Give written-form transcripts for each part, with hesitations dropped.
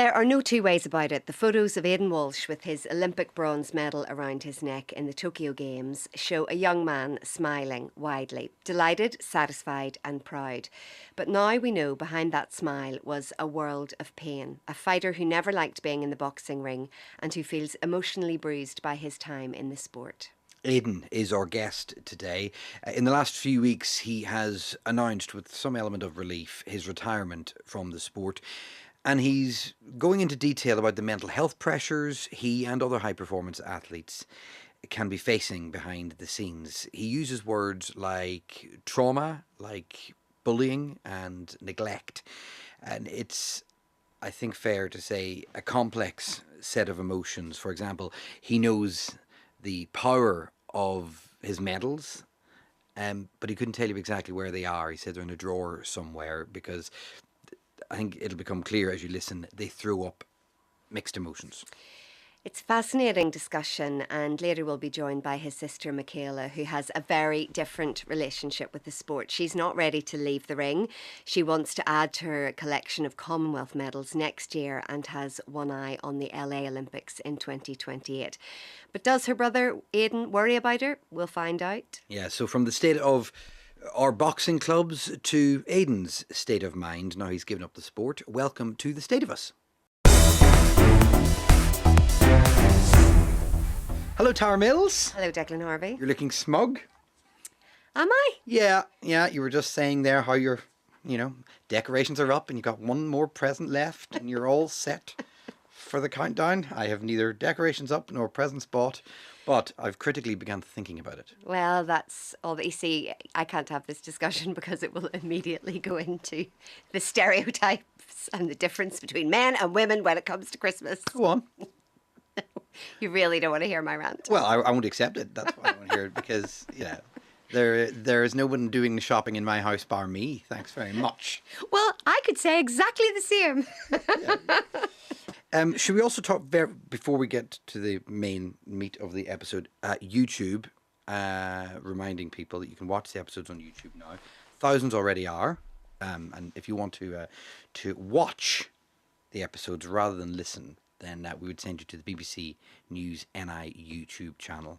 There are no two ways about it. The photos of Aidan Walsh with his Olympic bronze medal around his neck in the Tokyo Games show a young man smiling widely, delighted, satisfied and proud. But now we know behind that smile was a world of pain, a fighter who never liked being in the boxing ring and who feels emotionally bruised by his time in the sport. Aiden is our guest today. In the last few weeks, he has announced with some element of relief his retirement from the sport. And he's going into detail about the mental health pressures he and other high-performance athletes can be facing behind the scenes. He uses words like trauma, like bullying and neglect. And it's, I think, fair to say, a complex set of emotions. For example, he knows the power of his medals, but he couldn't tell you exactly where they are. He said they're in a drawer somewhere because I think it'll become clear as you listen, they throw up mixed emotions. It's a fascinating discussion, and later we'll be joined by his sister Michaela, who has a very different relationship with the sport. She's not ready to leave the ring. She wants to add to her collection of Commonwealth medals next year and has one eye on the LA Olympics in 2028. But does her brother Aiden worry about her? We'll find out. Yeah, so from the state of our boxing clubs to Aiden's state of mind, now he's given up the sport. Welcome to the State of Us. Hello, Tara Mills. Hello, Declan Harvey. You're looking smug. Am I? Yeah, you were just saying there how your, decorations are up and you got one more present left and you're all set for the countdown. I have neither decorations up nor presents bought, but I've critically begun thinking about it. Well, that's all that you see. I can't have this discussion because it will immediately go into the stereotypes and the difference between men and women when it comes to Christmas. Go on. You really don't want to hear my rant. Well, I won't accept it. That's why I want to hear it because, there is no one doing the shopping in my house bar me. Thanks very much. Well, I could say exactly the same. Should we also talk, before we get to the main meat of the episode, YouTube, reminding people that you can watch the episodes on YouTube now. Thousands already are. And if you want to watch the episodes rather than listen, then we would send you to the BBC News NI YouTube channel.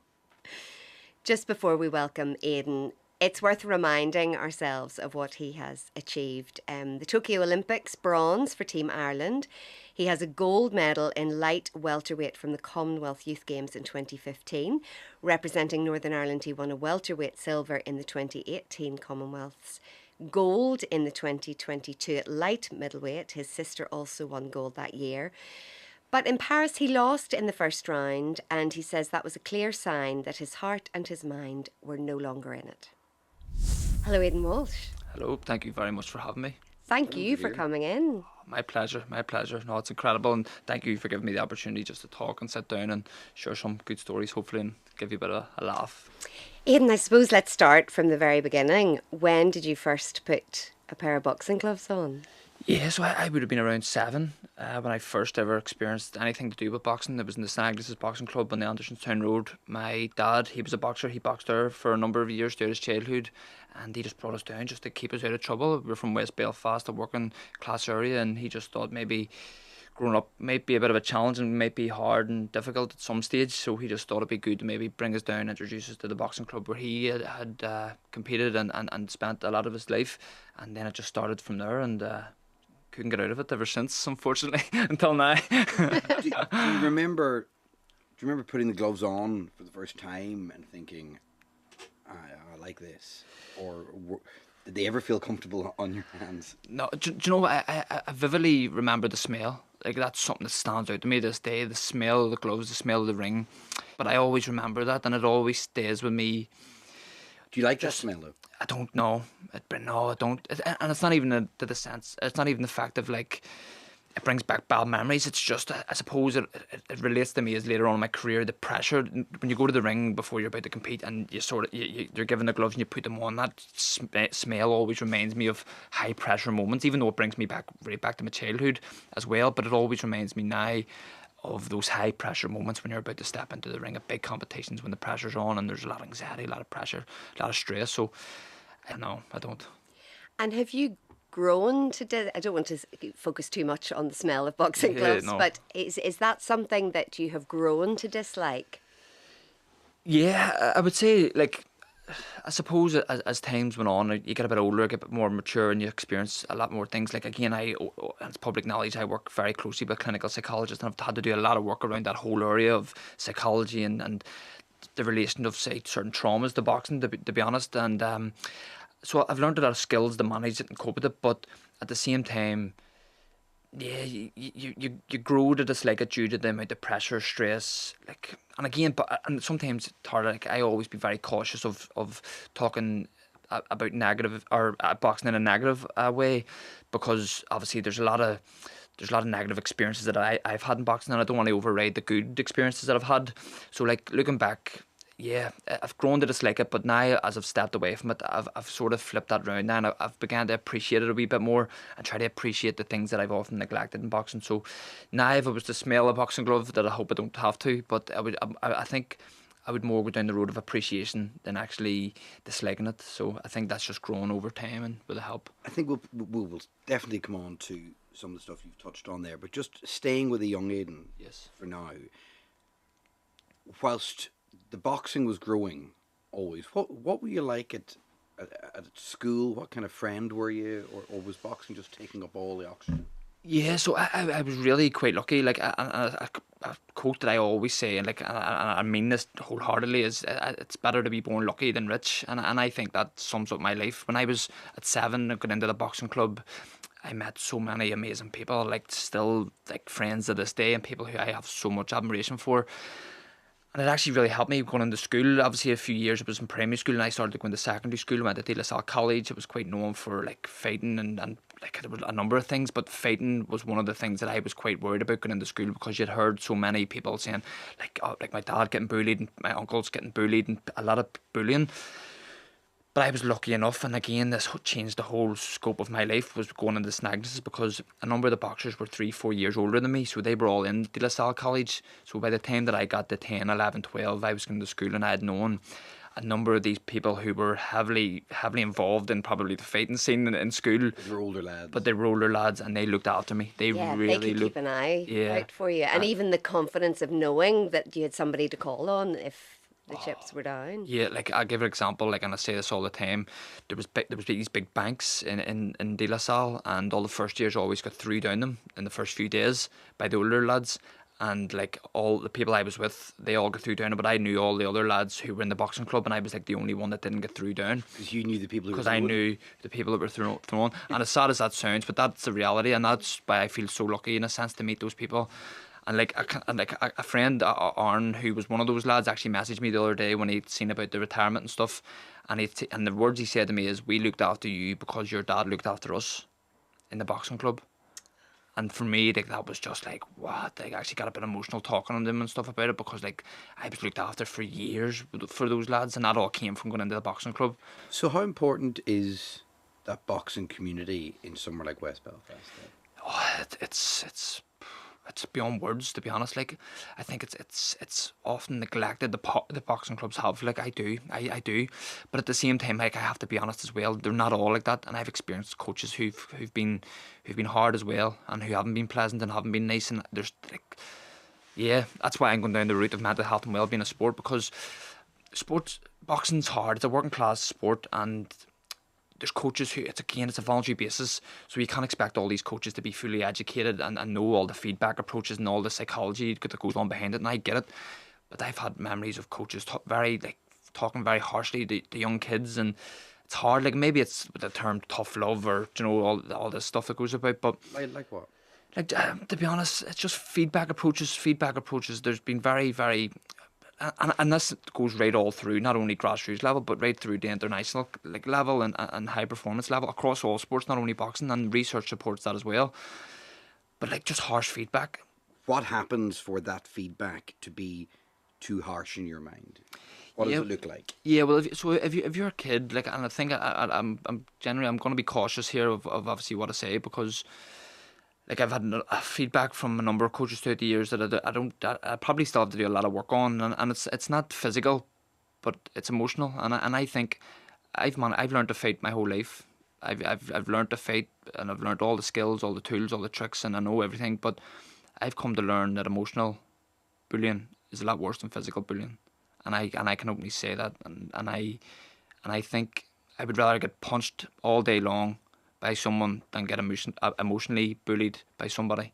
Just before we welcome Aiden, it's worth reminding ourselves of what he has achieved. The Tokyo Olympics, bronze for Team Ireland. He has a gold medal in light welterweight from the Commonwealth Youth Games in 2015. Representing Northern Ireland, he won a welterweight silver in the 2018 Commonwealths. Gold in the 2022 at light middleweight. His sister also won gold that year. But in Paris, he lost in the first round, and he says that was a clear sign that his heart and his mind were no longer in it. Hello, Aidan Walsh. Hello, thank you very much for having me. Thank you for coming in. My pleasure, my pleasure. No, it's incredible, and thank you for giving me the opportunity just to talk and sit down and share some good stories, hopefully, and give you a bit of a laugh. Aidan, I suppose let's start from the very beginning. When did you first put a pair of boxing gloves on? Yeah, so I would have been around 7 when I first ever experienced anything to do with boxing. It was in the Snaglis's Boxing Club on the Andersonstown Road. My dad, he was a boxer. He boxed there for a number of years throughout his childhood, and he just brought us down just to keep us out of trouble. We were from West Belfast, a working class area, and he just thought maybe growing up might be a bit of a challenge and might be hard and difficult at some stage, so he just thought it'd be good to maybe bring us down, introduce us to the boxing club where he had competed and spent a lot of his life, and then it just started from there, and couldn't get out of it ever since, unfortunately, until now. do you remember putting the gloves on for the first time and thinking, I like this? Or did they ever feel comfortable on your hands? No, do you know what? I vividly remember the smell. Like, that's something that stands out to me this day. The smell of the gloves, the smell of the ring. But I always remember that, and it always stays with me. Do you like that smell, though? I don't know. No, I don't. And it's not even the sense. It's not even the fact of, like, it brings back bad memories. It's just, I suppose it relates to me as later on in my career, the pressure. When you go to the ring before you're about to compete and you're given the gloves and you put them on, that smell always reminds me of high pressure moments, even though it brings me right back to my childhood as well. But it always reminds me now of those high pressure moments when you're about to step into the ring at big competitions, when the pressure's on and there's a lot of anxiety, a lot of pressure, a lot of stress. So, I don't know. And have you grown to I don't want to focus too much on the smell of boxing gloves, no. but is that something that you have grown to dislike? Yeah, I would say, like, I suppose as times went on, you get a bit older, get a bit more mature, and you experience a lot more things. Like, again, it's public knowledge, I work very closely with clinical psychologists, and I've had to do a lot of work around that whole area of psychology and the relation of, say, certain traumas to boxing, to be honest. And so I've learned a lot of skills to manage it and cope with it, but at the same time, yeah, you grow to dislike it due to the amount of pressure, stress, like, and again, and sometimes it's hard. Like, I always be very cautious of talking about negative or boxing in a negative way, because obviously there's a lot of negative experiences that I've had in boxing, and I don't want to override the good experiences that I've had. So, like, looking back, yeah, I've grown to dislike it, but now as I've stepped away from it, I've sort of flipped that round now, and I've begun to appreciate it a wee bit more and try to appreciate the things that I've often neglected in boxing. So now, if it was to smell a boxing glove, that I hope I don't have to, but I think I would more go down the road of appreciation than actually disliking it. So I think that's just grown over time and with the help. I think we'll definitely come on to some of the stuff you've touched on there, but just staying with the young Aiden Yes. for now, whilst the boxing was growing always, what were you like at school? What kind of friend were you, or was boxing just taking up all the oxygen? Yeah, so I was really quite lucky. Like, a quote that I always say, and like, I mean this wholeheartedly, is it's better to be born lucky than rich, and I think that sums up my life. When I was at 7 and got into the boxing club, I met so many amazing people, like, still, like, friends to this day, and people who I have so much admiration for. And it actually really helped me going into school. Obviously, a few years I was in primary school, and I started going to secondary school. I went to De La Salle College. It was quite known for, like, fighting and like, there was a number of things, but fighting was one of the things that I was quite worried about going into school, because you'd heard so many people saying, like, oh, like, my dad getting bullied and my uncle's getting bullied and a lot of bullying. But I was lucky enough, and again, this changed the whole scope of my life, was going into Snagnesses, because a number of the boxers were 3-4 years older than me, so they were all in De La Salle College. So by the time that I got to 10, 11, 12, I was going to school, and I had known a number of these people who were heavily involved in probably the fighting scene in school. They were older lads. But they were older lads, and they looked after me. They really they could keep an eye yeah. out for you, and even the confidence of knowing that you had somebody to call on if the chips were down. Yeah, like, I'll give an example, like, and I say this all the time. There was these big banks in De La Salle, and all the first years always got through down them in the first few days by the older lads. And, like, all the people I was with, they all got through down, but I knew all the other lads who were in the boxing club, and I was, like, the only one that didn't get through down. Because you knew the people who were Because I knew the people that were thrown. And as sad as that sounds, but that's the reality, and that's why I feel so lucky, in a sense, to meet those people. And, like, a friend, Aaron, who was one of those lads, actually messaged me the other day when he'd seen about the retirement and stuff, and and the words he said to me is, "We looked after you because your dad looked after us in the boxing club." And for me, like, that was just like, what? Like, I actually got a bit emotional talking to them and stuff about it, because, like, I was looked after for years for those lads, and that all came from going into the boxing club. So how important is that boxing community in somewhere like West Belfast then? Oh, it's beyond words, to be honest. Like, I think it's often neglected, the boxing clubs have. Like, I do, but at the same time, like, I have to be honest as well, they're not all like that, and I've experienced coaches who've been hard as well, and who haven't been pleasant and haven't been nice. And there's, like, yeah, that's why I'm going down the route of mental health and well-being of sport, because boxing's hard. It's a working class sport, and there's coaches who, it's a voluntary basis, so you can't expect all these coaches to be fully educated and know all the feedback approaches and all the psychology that goes on behind it, and I get it. But I've had memories of coaches talking very harshly to young kids, and it's hard. Like, maybe it's the term tough love, or, you know, all this stuff that goes about, but Like what? like, to be honest, it's just feedback approaches. There's been very, very, and this goes right all through, not only grassroots level, but right through the international, like, level and high performance level across all sports, not only boxing, and research supports that as well. But, like, just harsh feedback. What happens for that feedback to be too harsh in your mind? What does it look like? Yeah, well, if you're a kid, like, and I think I'm going to be cautious here of obviously what I say, because, like, I've had feedback from a number of coaches throughout the years that I probably still have to do a lot of work on, and it's not physical, but it's emotional, and I think I've learned to fight my whole life, I've learned to fight, and I've learned all the skills, all the tools, all the tricks, and I know everything. But I've come to learn that emotional bullying is a lot worse than physical bullying, and I can openly say that, and I think I would rather get punched all day long by someone than get emotionally bullied by somebody.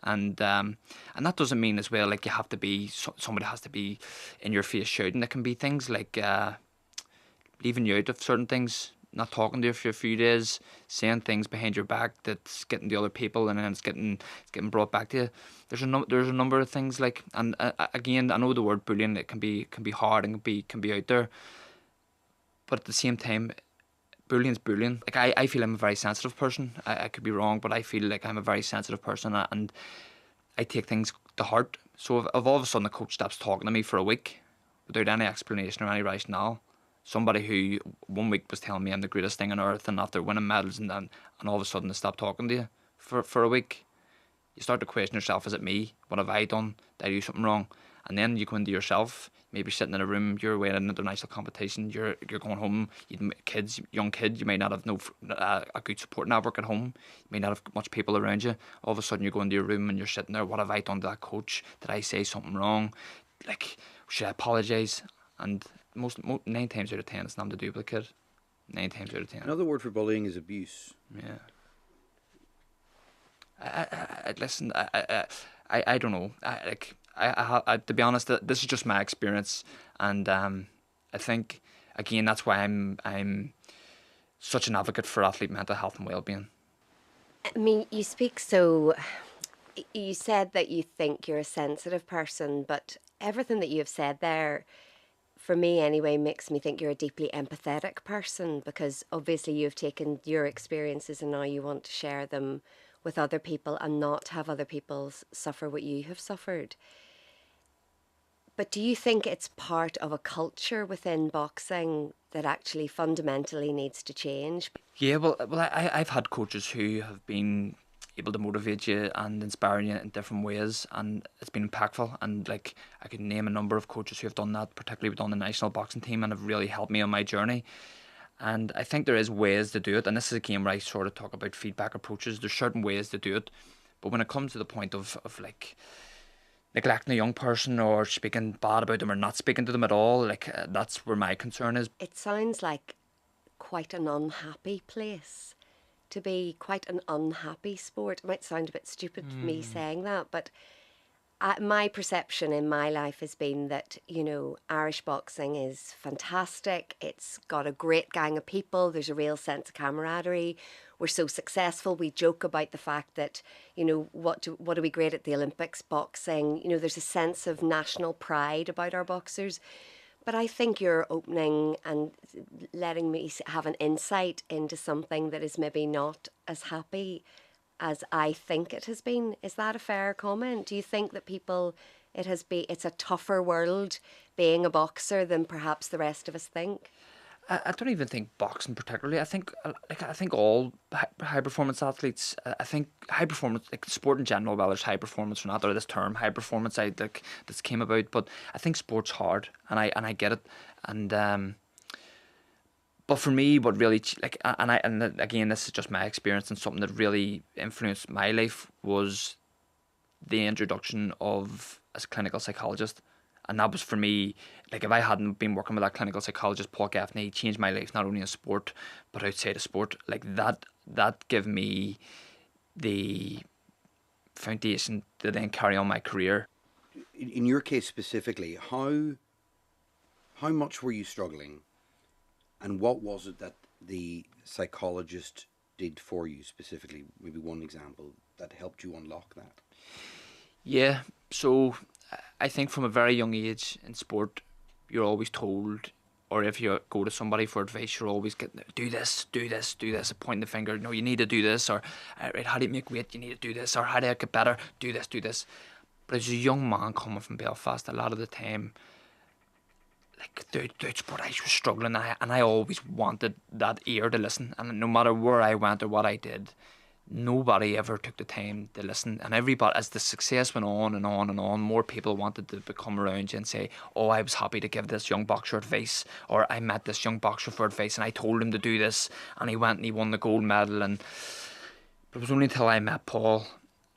And that doesn't mean as well like you have to be somebody has to be in your face shouting. It can be things like leaving you out of certain things, not talking to you for a few days, saying things behind your back that's getting to other people, and then it's getting brought back to you. There's a number of things like, and again, I know the word bullying, it can be hard and can be out there, but at the same time, bullying's bullying. Like I feel I'm a very sensitive person. I could be wrong, but I feel like I'm a very sensitive person, and I take things to heart. So if all of a sudden a coach stops talking to me for a week without any explanation or any rationale, somebody who 1 week was telling me I'm the greatest thing on earth, and after winning medals and all of a sudden they stop talking to you for a week, you start to question yourself. Is it me? What have I done? Did I do something wrong? And then you go into yourself, maybe sitting in a room, you're away at an international competition, you're going home, young kid, you may not have a good support network at home, you may not have much people around you. All of a sudden you go into your room and you're sitting there, what have I done to that coach? Did I say something wrong? Like, should I apologise? And 9 times out of 10 it's nothing to do with the kid. 9 times out of 10. Another word for bullying is abuse. Yeah. Listen, I don't know. To be honest, this is just my experience, and I think again that's why I'm such an advocate for athlete mental health and well-being. I mean, you speak so. You said that you think you're a sensitive person, but everything that you have said there, for me anyway, makes me think you're a deeply empathetic person, because obviously you've taken your experiences and now you want to share them with other people and not have other people suffer what you have suffered. But do you think it's part of a culture within boxing that actually fundamentally needs to change? Yeah, well, I've had coaches who have been able to motivate you and inspire you in different ways, and it's been impactful. And like, I could name a number of coaches who have done that, particularly within the national boxing team, and have really helped me on my journey. And I think there is ways to do it, and this is a game where I sort of talk about feedback approaches. There's certain ways to do it, but when it comes to the point of like neglecting a young person or speaking bad about them or not speaking to them at all, like that's where my concern is. It sounds like quite an unhappy place to be, quite an unhappy sport. It might sound a bit stupid me saying that, but my perception in my life has been that, you know, Irish boxing is fantastic. It's got a great gang of people. There's a real sense of camaraderie. We're so successful. We joke about the fact that, you know, what are we great at the Olympics? Boxing. You know, there's a sense of national pride about our boxers. But I think you're opening and letting me have an insight into something that is maybe not as happy as I think it has been. Is that a fair comment? Do you think that it's a tougher world being a boxer than perhaps the rest of us think? I don't even think boxing particularly. I think all high performance athletes. I think high performance, like sport in general, whether it's high performance or not, or this term high performance, this came about. But I think sport's hard, and I get it. And but for me, what really and again, this is just my experience, and something that really influenced my life was the introduction of as a clinical psychologist. And that was for me, like if I hadn't been working with that clinical psychologist, Paul Gaffney, changed my life, not only in sport, but outside of sport. Like that gave me the foundation to then carry on my career. In your case specifically, how much were you struggling, and what was it that the psychologist did for you specifically? Maybe one example that helped you unlock that. Yeah, so I think from a very young age in sport, you're always told, or if you go to somebody for advice, you're always getting, do this, pointing the finger, no, you need to do this, or right, how do you make weight, you need to do this, or how do I get better, do this. But as a young man coming from Belfast, a lot of the time, like throughout sport, I was struggling, and I always wanted that ear to listen, and no matter where I went or what I did, nobody ever took the time to listen. And everybody, as the success went on and on and on, more people wanted to become around you and say, oh, I was happy to give this young boxer advice, or I met this young boxer for advice and I told him to do this, and he went and he won the gold medal. And it was only until I met Paul,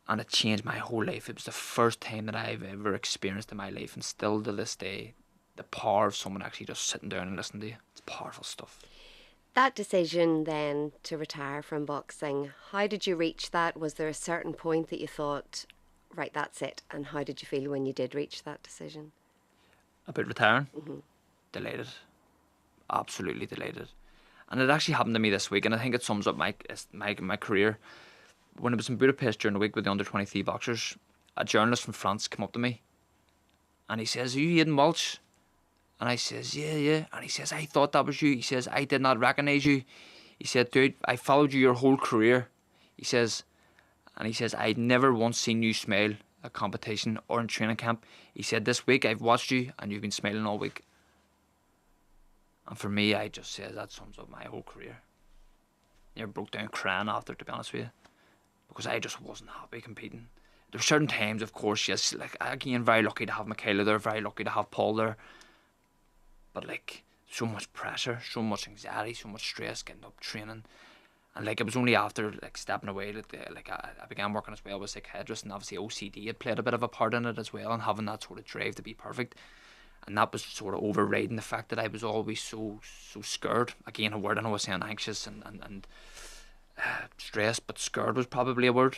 and it changed my whole life. It was the first time that I've ever experienced in my life, and still to this day, the power of someone actually just sitting down and listening to you. It's powerful stuff. That decision then to retire from boxing, how did you reach that? Was there a certain point that you thought, right, that's it? And how did you feel when you did reach that decision? About retiring? Delighted. Absolutely delighted. And it actually happened to me this week, and I think it sums up my career. When I was in Budapest during the week with the under-23 boxers, a journalist from France came up to me, and he says, are you Aidan Walsh? And I says, yeah. And he says, I thought that was you. He says, I did not recognise you. He said, dude, I followed you your whole career. He says, I'd never once seen you smile at competition or in training camp. He said, this week I've watched you and you've been smiling all week. And for me, I just said, that sums up my whole career. Never broke down crying after, to be honest with you, because I just wasn't happy competing. There were certain times, of course, yes, like, again, very lucky to have Michaela there, very lucky to have Paul there. But like, so much pressure, so much anxiety, so much stress getting up training. And like, it was only after like stepping away that like I began working as well with psychiatrists, and obviously OCD had played a bit of a part in it as well, and having that sort of drive to be perfect. And that was sort of overriding the fact that I was always so scared. Again, a word, I know I was saying anxious and stressed, but scared was probably a word.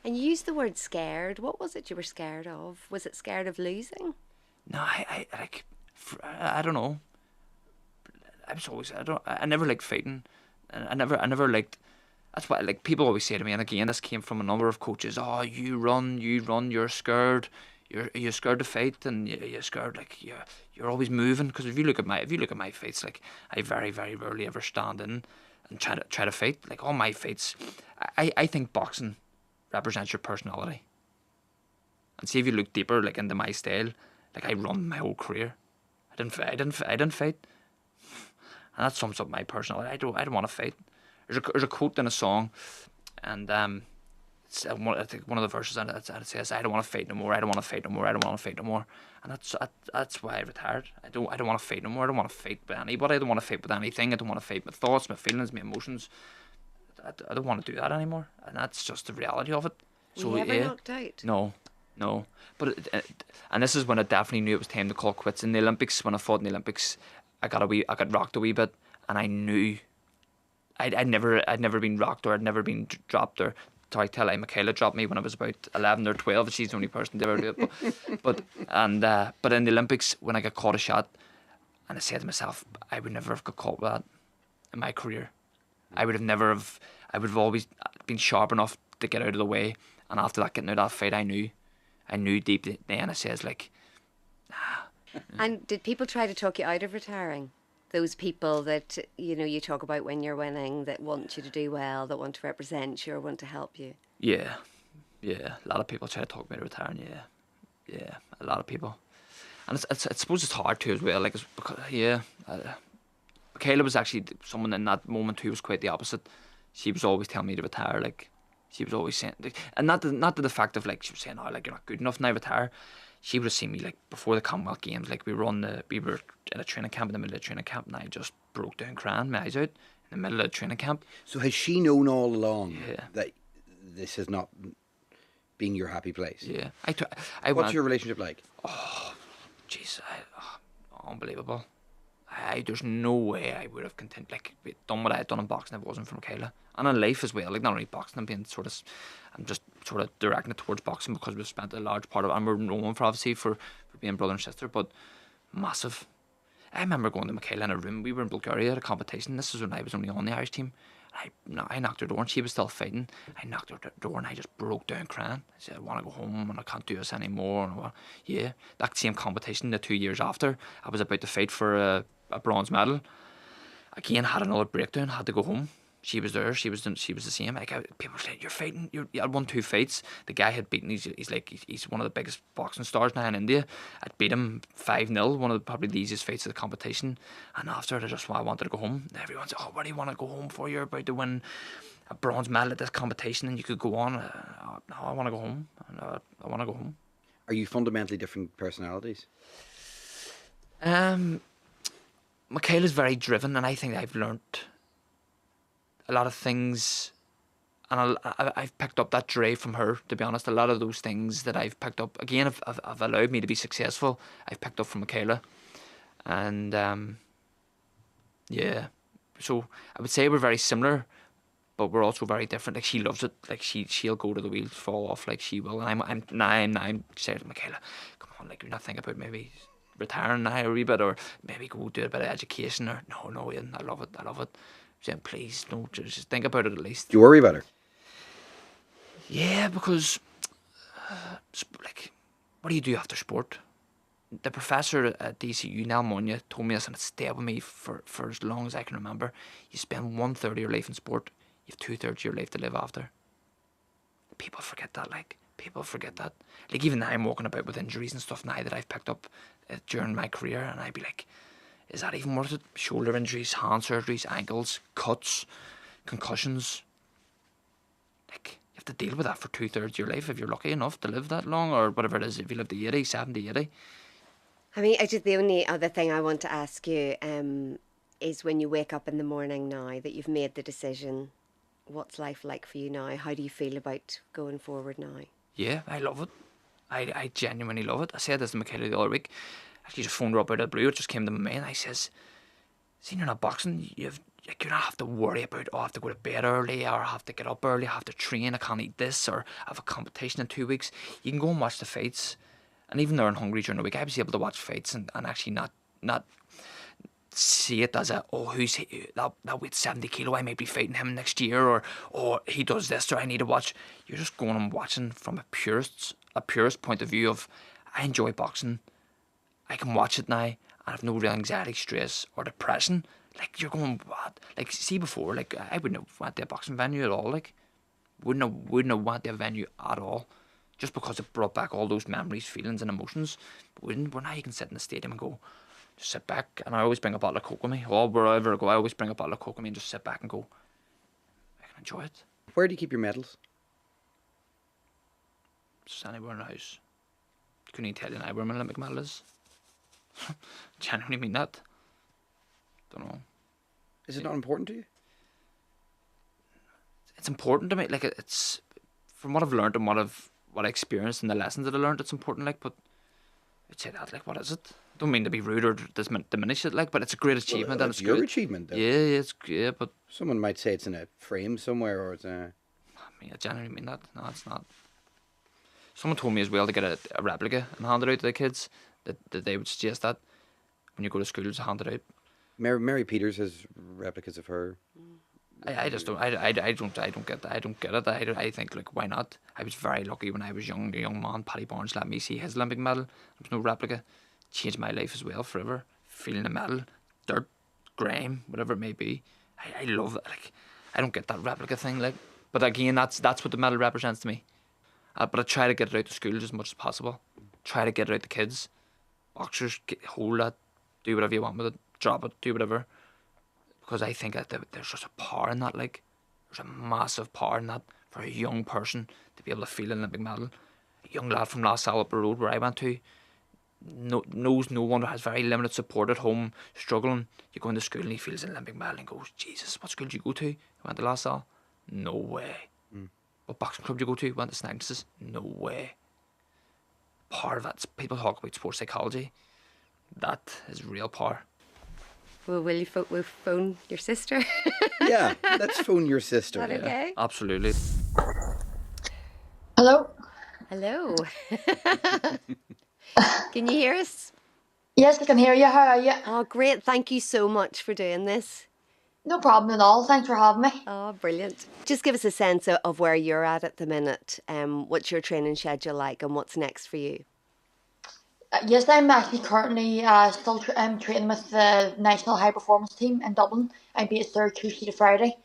And you used the word scared. What was it you were scared of? Was it scared of losing? No, I don't know. I never liked fighting. I never liked. That's why, like, people always say to me, and again, this came from a number of coaches. Oh, you run. You're scared. You're scared to fight, and you're scared. Like you're always moving. Because if you look at my fights, like, I very very rarely ever stand in and try to fight. Like, all my fights, I think boxing represents your personality. And see, if you look deeper, like, into my style, like, I run my whole career. I didn't fight, and that sums up my personality. I don't want to fight. There's a quote in a song, and it's I think one of the verses in it says, "I don't want to fight no more. I don't want to fight no more. I don't want to fight no more." And that's why I retired. I don't want to fight no more. I don't want to fight with anybody. I don't want to fight with anything. I don't want to fight my thoughts, my feelings, my emotions. I don't want to do that anymore, and that's just the reality of it. So you never knocked out? No. But and this is when I definitely knew it was time to call quits in the Olympics. When I fought in the Olympics, I got rocked a wee bit, and I knew I'd never been rocked, or I'd never been dropped, or sorry, Michaela dropped me when I was about 11 or 12. She's the only person to ever do it. But in the Olympics, when I got caught a shot, and I said to myself, I would never have got caught with that in my career. I would have always been sharp enough to get out of the way. And after that, getting out of that fight, I knew deep down, I says, like, nah. And did people try to talk you out of retiring? Those people that, you talk about when you're winning, that want you to do well, that want to represent you or want to help you? Yeah. A lot of people try to talk me out of retiring, yeah. A lot of people. And I suppose it's hard too as well, like, because, Michaela was actually someone in that moment who was quite the opposite. She was always telling me to retire, like, she was always saying, like, and not to the fact of, like, she was saying, oh, like, you're not good enough now, retire. She would have seen me, like, before the Commonwealth Games, like, we were in a training camp, in the middle of the training camp, and I just broke down crying, my eyes out, in the middle of the training camp. So has she known all along that this has not been your happy place? Yeah. What's your relationship like? Oh, jeez, unbelievable. There's no way I would have done what I had done in boxing if it wasn't for Michaela. And in life as well, like, not only boxing, I'm just sort of directing it towards boxing because we've spent a large part of it, and we're known for, obviously, for being brother and sister, but massive. I remember going to Michaela in a room. We were in Bulgaria at a competition. This was when I was only on the Irish team. I knocked her door and she was still fighting. I knocked her door and I just broke down crying. I said, I want to go home and I can't do this anymore. And that same competition, the 2 years after, I was about to fight for a bronze medal. Again, had another breakdown, had to go home. She was there. She was the same. Like, people were saying, "You're fighting. You had won 2 fights." The guy had beaten. He's one of the biggest boxing stars now in India. I'd beat him 5-0. One of probably the easiest fights of the competition. And after it, I wanted to go home. And everyone said, "Oh, where do you want to go home for? You're about to win a bronze medal at this competition, and you could go on. No, I want to go home. I want to go home. Are you fundamentally different personalities? Michaela's very driven, and I think I've learnt a lot of things, and I've picked up that drive from her, to be honest. A lot of those things that I've picked up, again, have allowed me to be successful. I've picked up from Michaela. And yeah, so I would say we're very similar, but we're also very different. Like, she loves it. Like, she'll go to the wheels fall off, like she will. And I'm saying to Michaela, come on, like, you're not thinking about maybe retiring now a wee bit, or maybe go do a bit of education, or no, Aidan, I love it. Saying, please, no, just think about it at least. Do you worry about her? Yeah, because like, what do you do after sport? The professor at DCU, Nell Monia, told me this, and it stayed with me for as long as I can remember. You spend 1/3 of your life in sport, you have 2/3 of your life to live after. People forget that, people forget that. Like, even now I'm walking about with injuries and stuff now that I've picked up during my career, and I'd be like, is that even worth it? Shoulder injuries, hand surgeries, ankles, cuts, concussions. Like, you have to deal with that for 2/3 of your life if you're lucky enough to live that long, or whatever it is, if you live to 80, 70, 80. I mean, the only other thing I want to ask you is, when you wake up in the morning now that you've made the decision, what's life like for you now? How do you feel about going forward now? Yeah, I love it. I genuinely love it. I said this to Michaela the other week. I actually just phoned her up out of the blue. It just came to my mind. I says, see, you're not boxing. You don't have to worry about, I have to go to bed early, or I have to get up early, I have to train, I can't eat this, or I have a competition in 2 weeks. You can go and watch the fights. And even though I'm hungry during the week, I was able to watch fights and actually not see it as who's that weighs 70 kilo, I might be fighting him next year, or he does this, or I need to watch. You're just going and watching from a purist point of view of, I enjoy boxing, I can watch it now, and I have no real anxiety, stress, or depression. Like, you're going, what? Like, see, before, like, I wouldn't have went to a boxing venue at all. Like, wouldn't have went to a venue at all, just because it brought back all those memories, feelings, and emotions. But now you can sit in the stadium and go, just sit back. And I always bring a bottle of Coke with me. Or wherever I go, I always bring a bottle of Coke with me and just sit back and go, I can enjoy it. Where do you keep your medals? Just anywhere in the house. Couldn't even tell you now where my Olympic medal is. Genuinely mean that. Don't know. Is it not important to you? It's important to me. Like, it's from what I've learned and what I experienced and the lessons that I learned. It's important. Like, but I'd say that. Like, what is it? I don't mean to be rude or diminish it. Like, but it's a great achievement. Well, and it's your achievement, though. Yeah, but someone might say it's in a frame somewhere, or it's a. I mean, I genuinely mean that. No, it's not. Someone told me as well to get a replica and hand it out to the kids. That they would suggest that when you go to school to hand it out. Mary Peters has replicas of her. I just don't. I don't get that. I don't get it. I think, like, why not? I was very lucky when I was young. A young man, Paddy Barnes, let me see his Olympic medal. There was no replica. Changed my life as well forever. Feeling the medal, dirt, grime, whatever it may be. I love that. Like, I don't get that replica thing. Like, but again, that's what the medal represents to me. But I try to get it out to schools as much as possible. Try to get it out to kids. Boxers, hold that. Do whatever you want with it. Drop it. Do whatever. Because I think that there's just a power in that. Like, there's a massive power in that for a young person to be able to feel an Olympic medal. A young lad from La Salle up the road where I went to knows no one, has very limited support at home, struggling. You go into school and he feels an Olympic medal and goes, Jesus, what school did you go to? I went to La Salle. No way. What boxing club did you go to? Went to Snagnesses. No way. Part of that, people talk about sports psychology. That is real power. Well, will you we'll phone your sister? Yeah, let's phone your sister. Is that okay? Absolutely. Hello? Hello. Can you hear us? Yes, I can hear you. How are you? Oh, great. Thank you so much for doing this. No problem at all. Thanks for having me. Oh, brilliant. Just give us a sense of where you're at the minute. What's your training schedule like, and what's next for you? Yes, I'm actually currently still training with the National High Performance Team in Dublin. I'm based there Tuesday to Friday.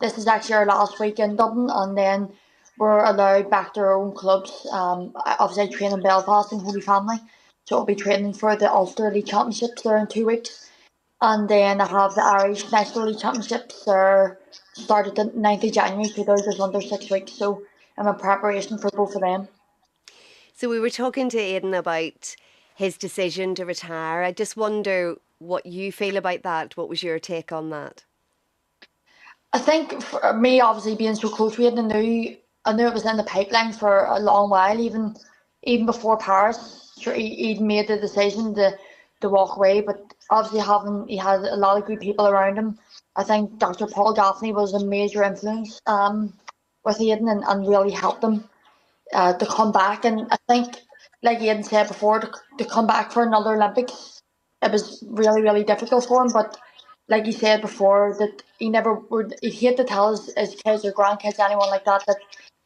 This is actually our last week in Dublin, and then we're allowed back to our own clubs. Obviously, I train in Belfast in Holy Family, so I'll be training for the Ulster Elite Championships there in 2 weeks. And then I have the Irish National League Championships. They're started the 9th of January, so they're just under 6 weeks. So I'm in preparation for both of them. So we were talking to Aidan about his decision to retire. I just wonder what you feel about that. What was your take on that? I think for me, obviously being so close with it, I knew it was in the pipeline for a long while, even before Paris. Sure, he'd made the decision to walk away, but obviously he had a lot of good people around him. I think Dr. Paul Gaffney was a major influence with Aidan and really helped him to come back. And I think, like Aidan said before, to come back for another Olympics, it was really, really difficult for him. But like he said before, that he never would, he'd hate to tell his kids or grandkids, anyone like that, that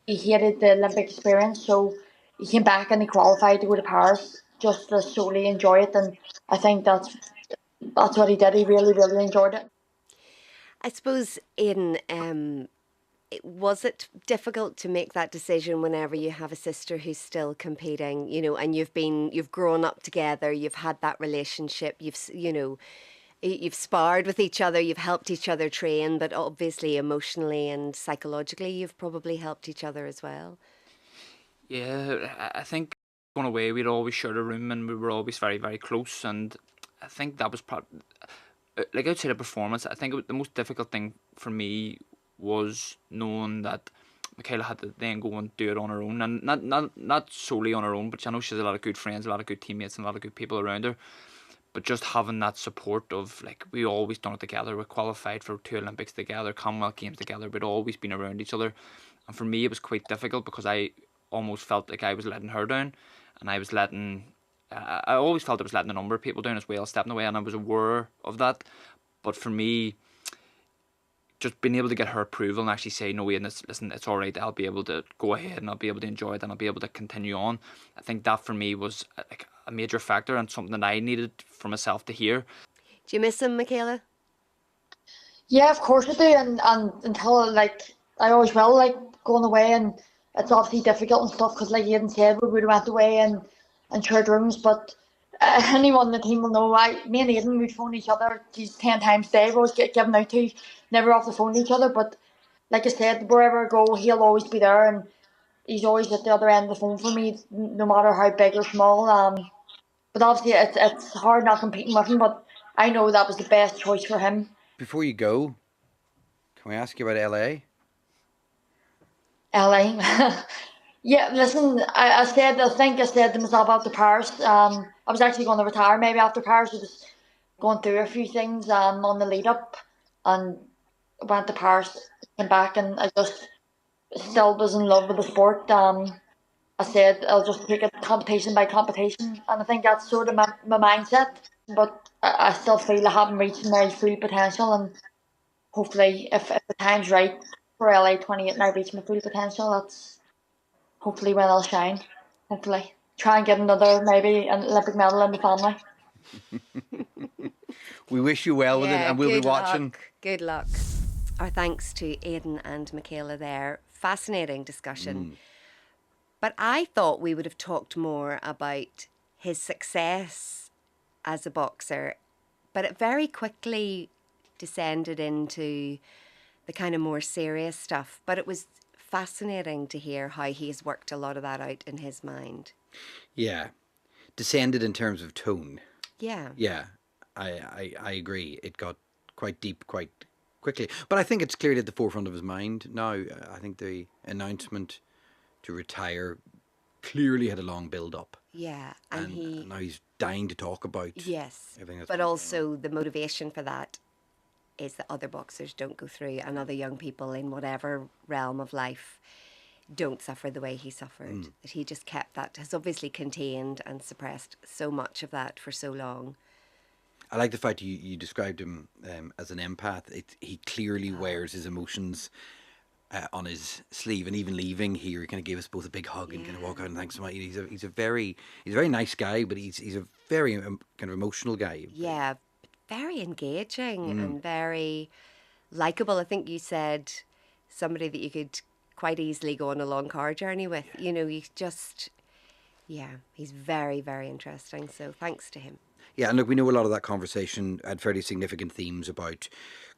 he hated the Olympic experience. So he came back and he qualified to go to Paris just to solely enjoy it. And I think that's what he did. He really, really enjoyed it. I suppose, Aidan, was it difficult to make that decision whenever you have a sister who's still competing, and you've grown up together, you've had that relationship, you've sparred with each other, you've helped each other train, but obviously emotionally and psychologically you've probably helped each other as well. Yeah, I think going away we'd always shared a room and we were always very, very close, and I think that was like outside of performance, I think the most difficult thing for me was knowing that Michaela had to then go and do it on her own, and not solely on her own, but I know she has a lot of good friends, a lot of good teammates, and a lot of good people around her. But just having that support of, like, we always done it together. We qualified for 2 Olympics together, Commonwealth Games together. We'd always been around each other, and for me it was quite difficult because I almost felt like I was letting her down, and I was letting. I always felt I was letting a number of people down as well, stepping away, and I was aware of that. But for me, just being able to get her approval and actually say, no, Ian, listen, it's all right, I'll be able to go ahead and I'll be able to enjoy it and I'll be able to continue on. I think that for me was like a major factor and something that I needed for myself to hear. Do you miss him, Michaela? Yeah, of course I do, and until like I always will like going away, and it's obviously difficult and stuff because like Aidan said, we would have went away and shared rooms, but anyone in the team will know. Me and Aidan would phone each other these 10 times a day. We always get given out to, never off the phone to each other. But like I said, wherever I go, he'll always be there, and he's always at the other end of the phone for me, no matter how big or small. But obviously it's hard not competing with him, but I know that was the best choice for him. Before you go, can we ask you about LA? LA. Yeah, listen, I think I said to myself after Paris, I was actually going to retire maybe after Paris. I was going through a few things on the lead up and went to Paris, came back, and I just still was in love with the sport. I said I'll just take it competition by competition, and I think that's sort of my mindset. But I still feel I haven't reached my full potential, and hopefully, if the time's right for LA 28 and I reach my full potential, that's hopefully when I'll shine. Hopefully. Try and get another, maybe an Olympic medal in the family. We wish you well with it, and we'll be watching. Good luck. Our thanks to Aidan and Michaela there. Fascinating discussion. But I thought we would have talked more about his success as a boxer, but it very quickly descended into the kind of more serious stuff. But it was fascinating to hear how he's worked a lot of that out in his mind. Yeah. Descended in terms of tone. Yeah. Yeah. I agree. It got quite deep quite quickly. But I think it's clearly at the forefront of his mind now. I think the announcement to retire clearly had a long build up. Yeah. And now he's dying to talk about. Yes. Everything that's But also the motivation for that is that other boxers don't go through, and other young people in whatever realm of life don't suffer the way he suffered. That he just kept that, has obviously contained and suppressed so much of that for so long. I like the fact you described him as an empath. He clearly wears his emotions on his sleeve, and even leaving here, he kind of gave us both a big hug and kind of walk out and thanks so much. He's a very nice guy, but he's a very kind of emotional guy. Yeah, very engaging and very likable. I think you said somebody that you could quite easily go on a long car journey with. You know, you just, yeah, he's very, very interesting. So thanks to him. Yeah, and look, we know a lot of that conversation had fairly significant themes about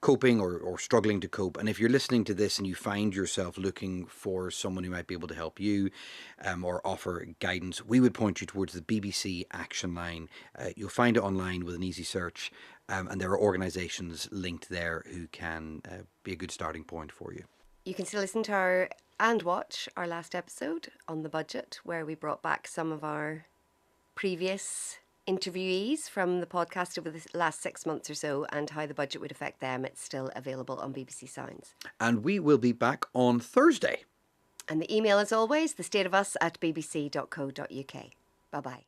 coping or struggling to cope. And if you're listening to this and you find yourself looking for someone who might be able to help you or offer guidance, we would point you towards the BBC Action Line. You'll find it online with an easy search, and there are organisations linked there who can be a good starting point for you. You can still listen to our and watch our last episode on the budget, where we brought back some of our previous interviewees from the podcast over the last 6 months or so and how the budget would affect them. It's still available on BBC Sounds. And we will be back on Thursday. And the email, as always, thestateofus@bbc.co.uk. Bye-bye.